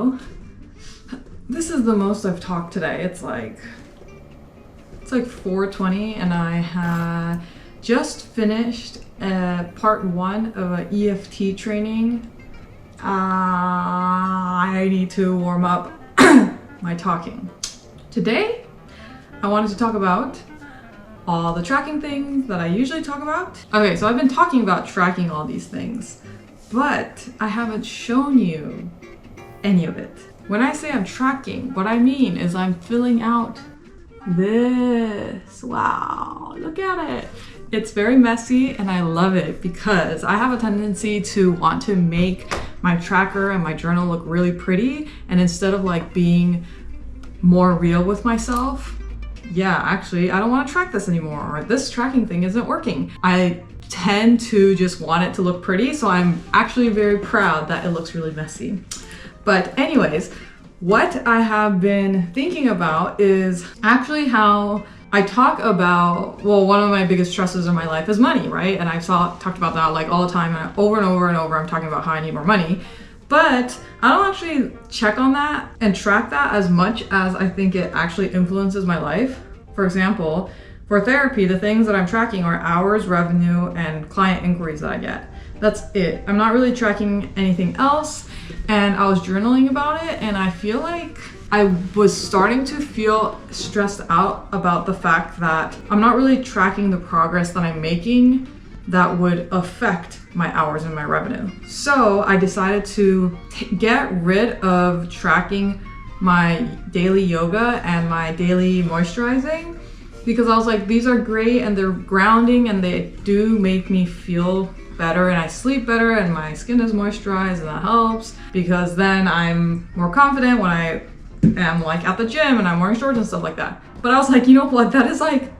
Hello. This is the most I've talked today. It's like 4:20 and I had just finished part 1 of an EFT training. I need to warm up my talking. Today, I wanted to talk about all the tracking things that I usually talk about. Okay, so I've been talking about tracking all these things, but I haven't shown you any of it. When I say I'm tracking, what I mean is I'm filling out this. Wow, look at it. It's very messy and I love it because I have a tendency to want to make my tracker and my journal look really pretty, and instead of like being more real with myself, actually I don't want to track this anymore, or this tracking thing isn't working. I tend to just want it to look pretty, so I'm actually very proud that it looks really messy. But anyways, what I have been thinking about is actually how I talk about, well, one of my biggest stresses in my life is money, right? And I've talked about that like all the time, and over and over and over I'm talking about how I need more money. But I don't actually check on that and track that as much as I think it actually influences my life. For example, for therapy, the things that I'm tracking are hours, revenue, and client inquiries that I get. That's it. I'm not really tracking anything else. And I was journaling about it, and I feel like I was starting to feel stressed out about the fact that I'm not really tracking the progress that I'm making that would affect my hours and my revenue. So I decided to get rid of tracking my daily yoga and my daily moisturizing, because I was like, these are great and they're grounding and they do make me feel better, and I sleep better and my skin is moisturized, and that helps because then I'm more confident when I am like at the gym and I'm wearing shorts and stuff like that. But I was like, you know what, that is like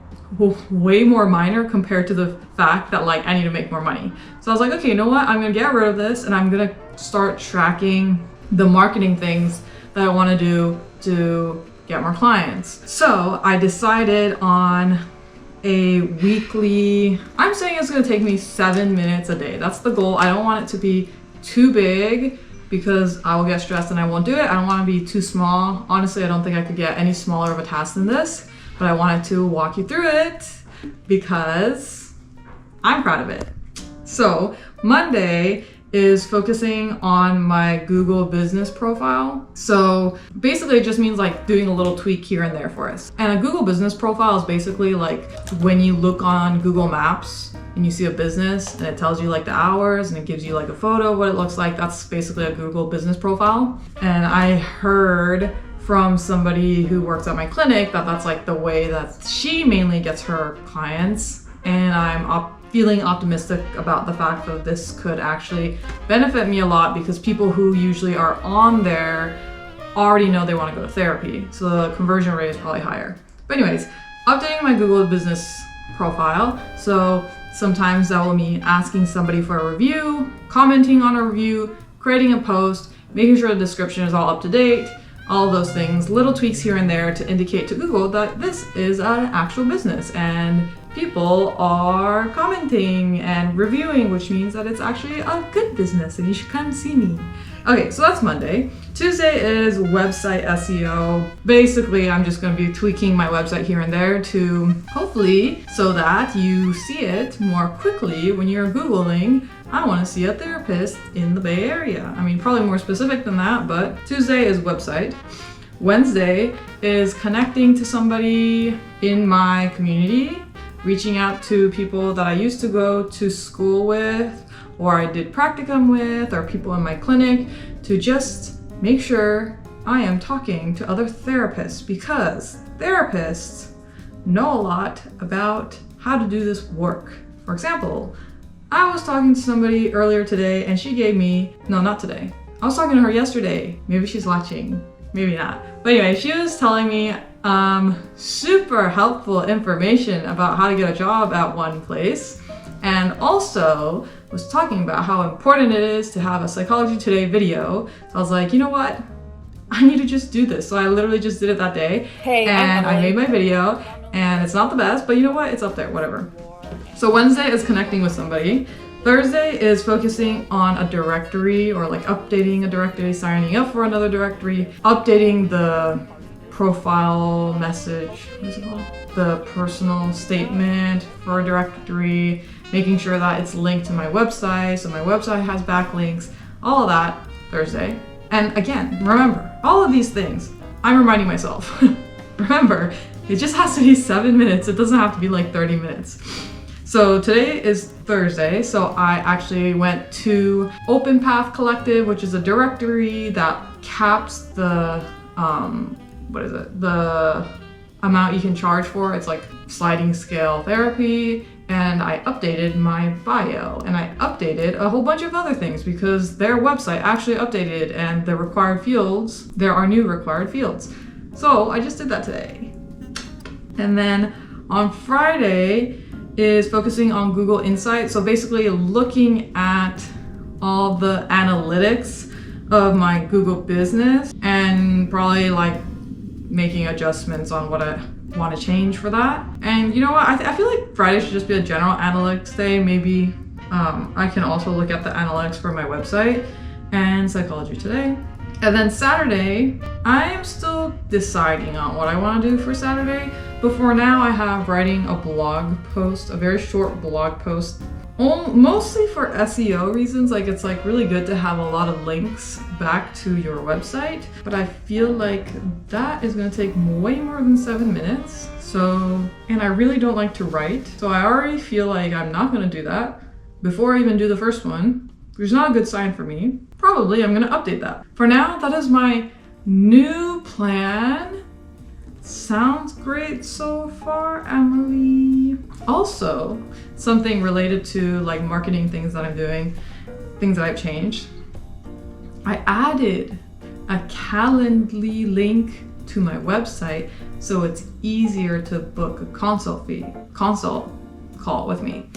way more minor compared to the fact that like I need to make more money. So I was like, okay, you know what, I'm gonna get rid of this and I'm gonna start tracking the marketing things that I want to do to get more clients. So I decided on a weekly, I'm saying it's gonna take me 7 minutes a day. That's the goal. I don't want it to be too big because I will get stressed and I won't do it. I don't want to be too small. Honestly, I don't think I could get any smaller of a task than this, but I wanted to walk you through it because I'm proud of it. So Monday is focusing on my Google business profile. So basically it just means like doing a little tweak here and there for us. And a Google business profile is basically like when you look on Google Maps and you see a business and it tells you like the hours and it gives you like a photo of what it looks like. That's basically a Google business profile. And I heard from somebody who works at my clinic that that's like the way that she mainly gets her clients. And I'm feeling optimistic about the fact that this could actually benefit me a lot because people who usually are on there already know they want to go to therapy. So the conversion rate is probably higher. But anyways, updating my Google business profile. So sometimes that will mean asking somebody for a review, commenting on a review, creating a post, making sure the description is all up to date, all of those things, little tweaks here and there to indicate to Google that this is an actual business and people are commenting and reviewing, which means that it's actually a good business and you should come see me. Okay, so that's Monday. Tuesday is website SEO. Basically, I'm just going to be tweaking my website here and there to hopefully so that you see it more quickly when you're Googling, I want to see a therapist in the Bay Area. I mean, probably more specific than that, but Tuesday is website. Wednesday is connecting to somebody in my community, reaching out to people that I used to go to school with, or I did practicum with, or people in my clinic, to just make sure I am talking to other therapists, because therapists know a lot about how to do this work. For example, I was talking to somebody earlier today and she gave me, no, not today. I was talking to her yesterday. Maybe she's watching, maybe not. But anyway, she was telling me super helpful information about how to get a job at one place, and also was talking about how important it is to have a Psychology Today video. So I was like, you know what? I need to just do this. So I literally just did it that day. Hey, and I made my video, and it's not the best, but you know what? It's up there, whatever. So Wednesday is connecting with somebody. Thursday is focusing on a directory, or like updating a directory, signing up for another directory, updating the profile message, what is it called? The personal statement for a directory, making sure that it's linked to my website, so my website has backlinks, all of that Thursday. And again, remember, all of these things, I'm reminding myself, remember, it just has to be 7 minutes. It doesn't have to be like 30 minutes. So today is Thursday, so I actually went to Open Path Collective, which is a directory that caps the, the amount you can charge for. It's like sliding scale therapy, and I updated my bio, and I updated a whole bunch of other things because their website actually updated, and the required fields, there are new required fields. So I just did that today. And then on Friday is focusing on Google Insights. So basically looking at all the analytics of my Google business and probably like making adjustments on what I want to change for that. And you know what? I feel like Friday should just be a general analytics day. Maybe I can also look at the analytics for my website and Psychology Today. And then Saturday, I am still deciding on what I want to do for Saturday. But for now, I have writing a blog post, a very short blog post, mostly for SEO reasons. Like it's like really good to have a lot of links back to your website. But I feel like that is going to take way more than 7 minutes. So, and I really don't like to write. So I already feel like I'm not going to do that before I even do the first one, which is not a good sign for me. Probably I'm going to update that. For now, that is my new plan. Sounds great so far, Emily. Also, something related to like marketing things that I'm doing, things that I've changed. I added a Calendly link to my website so it's easier to book a consult call with me.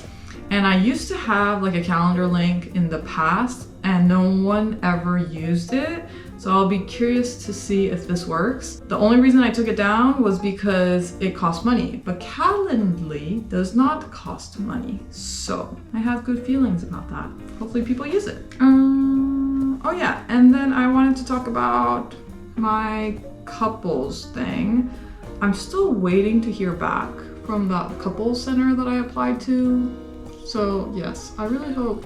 And I used to have like a calendar link in the past and no one ever used it. So I'll be curious to see if this works. The only reason I took it down was because it cost money, but Calendly does not cost money. So I have good feelings about that. Hopefully people use it. Oh yeah, and then I wanted to talk about my couples thing. I'm still waiting to hear back from that couples center that I applied to. So yes, I really hope,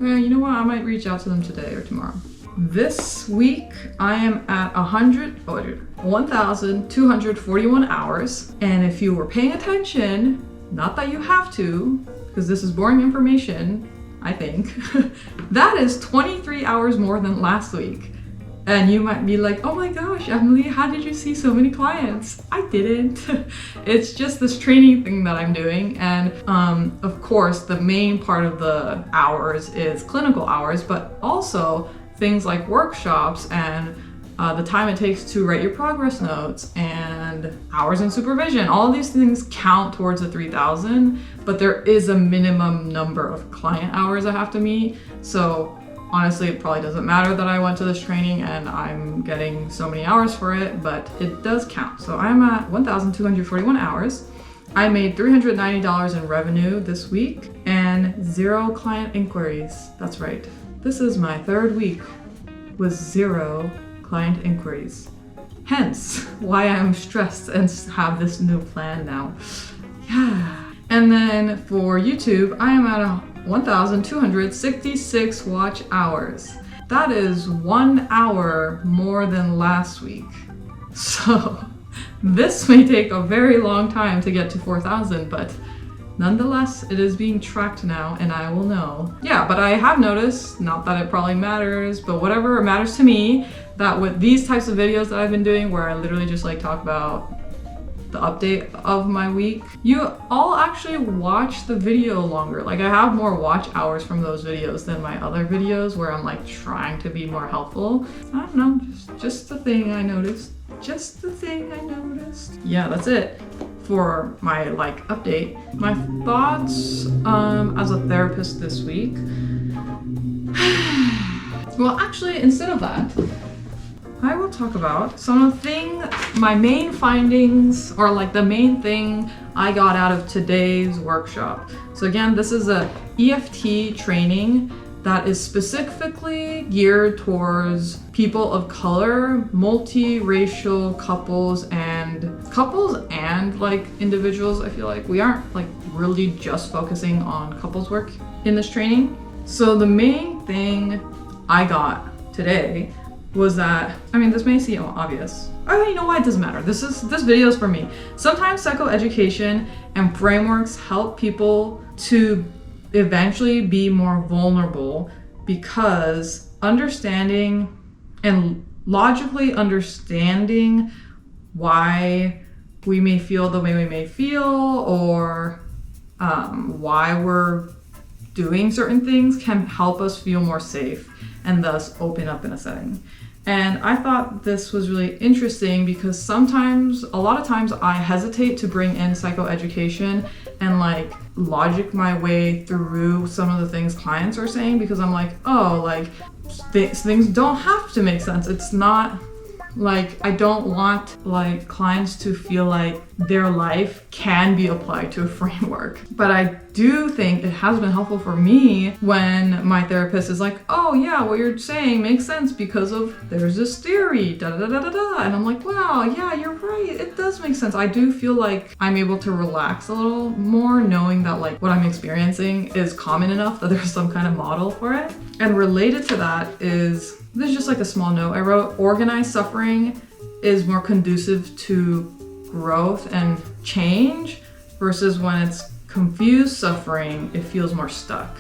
you know what, I might reach out to them today or tomorrow. This week, I am at 1,241 hours. And if you were paying attention, not that you have to, because this is boring information, I think, that is 23 hours more than last week. And you might be like, oh my gosh, Emily, how did you see so many clients? I didn't. It's just this training thing that I'm doing. And of course, the main part of the hours is clinical hours, but also things like workshops and the time it takes to write your progress notes and hours in supervision. All of these things count towards the 3,000, but there is a minimum number of client hours I have to meet. So honestly, it probably doesn't matter that I went to this training and I'm getting so many hours for it, but it does count. So I'm at 1,241 hours. I made $390 in revenue this week and 0 client inquiries. That's right. This is my 3rd week with 0 client inquiries. Hence why I'm stressed and have this new plan now. Yeah. And then for YouTube, I am at 1,266 watch hours. That is 1 hour more than last week. So this may take a very long time to get to 4,000, but nonetheless, it is being tracked now and I will know. Yeah, but I have noticed, not that it probably matters, but whatever matters to me, that with these types of videos that I've been doing where I literally just like talk about the update of my week, you all actually watch the video longer. Like I have more watch hours from those videos than my other videos where I'm like trying to be more helpful. I don't know, just the thing I noticed. Just the thing I noticed. Yeah, that's it for my like update. My thoughts as a therapist this week. Well, actually, instead of that, I will talk about my main findings, or like the main thing I got out of today's workshop. So again, this is a EFT training that is specifically geared towards people of color, multiracial couples and like individuals. I feel like we aren't like really just focusing on couples work in this training. So the main thing I got today was that, I mean, this may seem obvious. Oh, you know what? It doesn't matter. This video is for me. Sometimes psychoeducation and frameworks help people to eventually be more vulnerable, because understanding and logically understanding why we may feel the way we may feel, or why we're doing certain things, can help us feel more safe and thus open up in a setting. And I thought this was really interesting because a lot of times I hesitate to bring in psychoeducation and like logic my way through some of the things clients are saying, because I'm like, oh, like things don't have to make sense. It's not like, I don't want like clients to feel like their life can be applied to a framework. But I do think it has been helpful for me when my therapist is like, oh yeah, what you're saying makes sense because of there's this theory, da da da da da. And I'm like, wow, yeah, you're right. It does make sense. I do feel like I'm able to relax a little more knowing that like what I'm experiencing is common enough that there's some kind of model for it. And related to that is, this is just like a small note I wrote, organized suffering is more conducive to growth and change versus when it's confused suffering, it feels more stuck.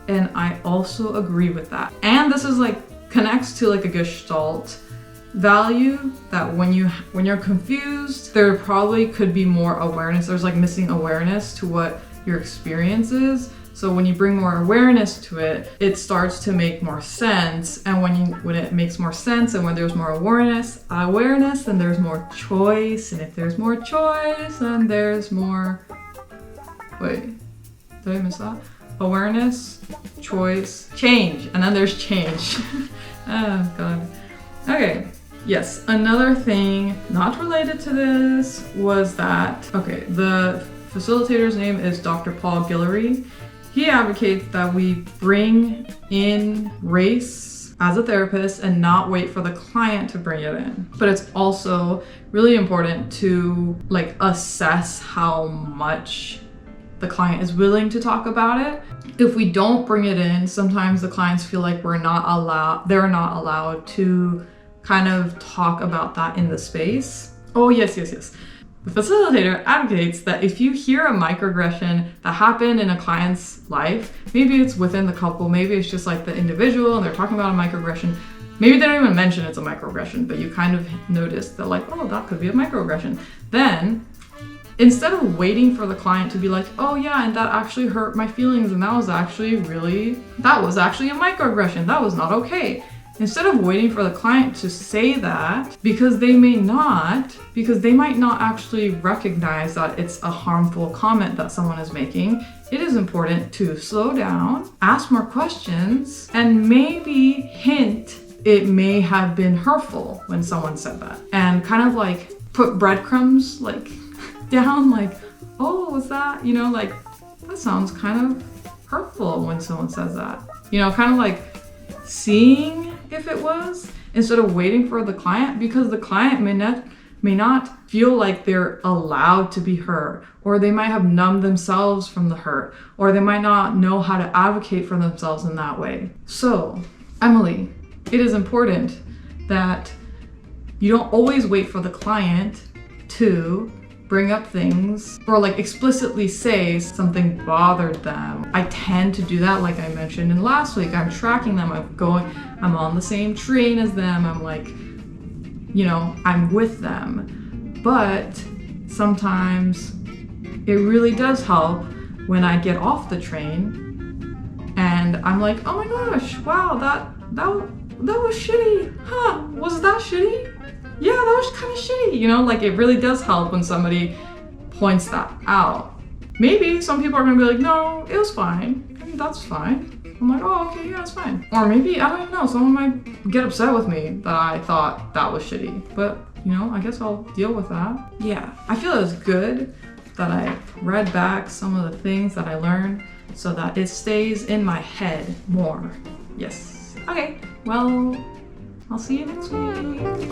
And I also agree with that. And this is like connects to like a Gestalt value that when you're confused, there probably could be more awareness. There's like missing awareness to what your experience is. So when you bring more awareness to it, it starts to make more sense. And when it makes more sense and when there's more awareness, then there's more choice. And if there's more choice, then there's more, wait, did I miss that? Awareness, choice, change. And then there's change. Oh God. Okay. Yes, another thing not related to this was that, okay, the facilitator's name is Dr. Paul Guillory. He advocates that we bring in race as a therapist and not wait for the client to bring it in. But it's also really important to like assess how much the client is willing to talk about it. If we don't bring it in, sometimes the clients feel like they're not allowed to kind of talk about that in the space. Oh, yes. The facilitator advocates that if you hear a microaggression that happened in a client's life, maybe it's within the couple, maybe it's just like the individual and they're talking about a microaggression. Maybe they don't even mention it's a microaggression, but you kind of notice that like, oh, that could be a microaggression. Then instead of waiting for the client to be like, oh yeah, and that actually hurt my feelings and that was actually a microaggression, that was not okay. Instead of waiting for the client to say that, because they might not actually recognize that it's a harmful comment that someone is making, it is important to slow down, ask more questions, and maybe hint it may have been hurtful when someone said that. And kind of like put breadcrumbs like down, like, oh, was that, like, that sounds kind of hurtful when someone says that. Kind of like seeing if it was, instead of waiting for the client, because the client may not feel like they're allowed to be heard, or they might have numbed themselves from the hurt, or they might not know how to advocate for themselves in that way. So, Emily, it is important that you don't always wait for the client to bring up things or like explicitly say something bothered them. I tend to do that, like I mentioned in last week. I'm tracking them, I'm on the same train as them, I'm like, I'm with them. But sometimes it really does help when I get off the train and I'm like, oh my gosh, wow, that was shitty. Huh, was that shitty? Yeah, that was kind of shitty, like it really does help when somebody points that out. Maybe some people are gonna be like, no, it was fine, that's fine. I'm like, oh, okay, yeah, it's fine. Or maybe, I don't even know, someone might get upset with me that I thought that was shitty, but I guess I'll deal with that. Yeah, I feel it's good that I read back some of the things that I learned so that it stays in my head more. Yes. Okay, well, I'll see you next week.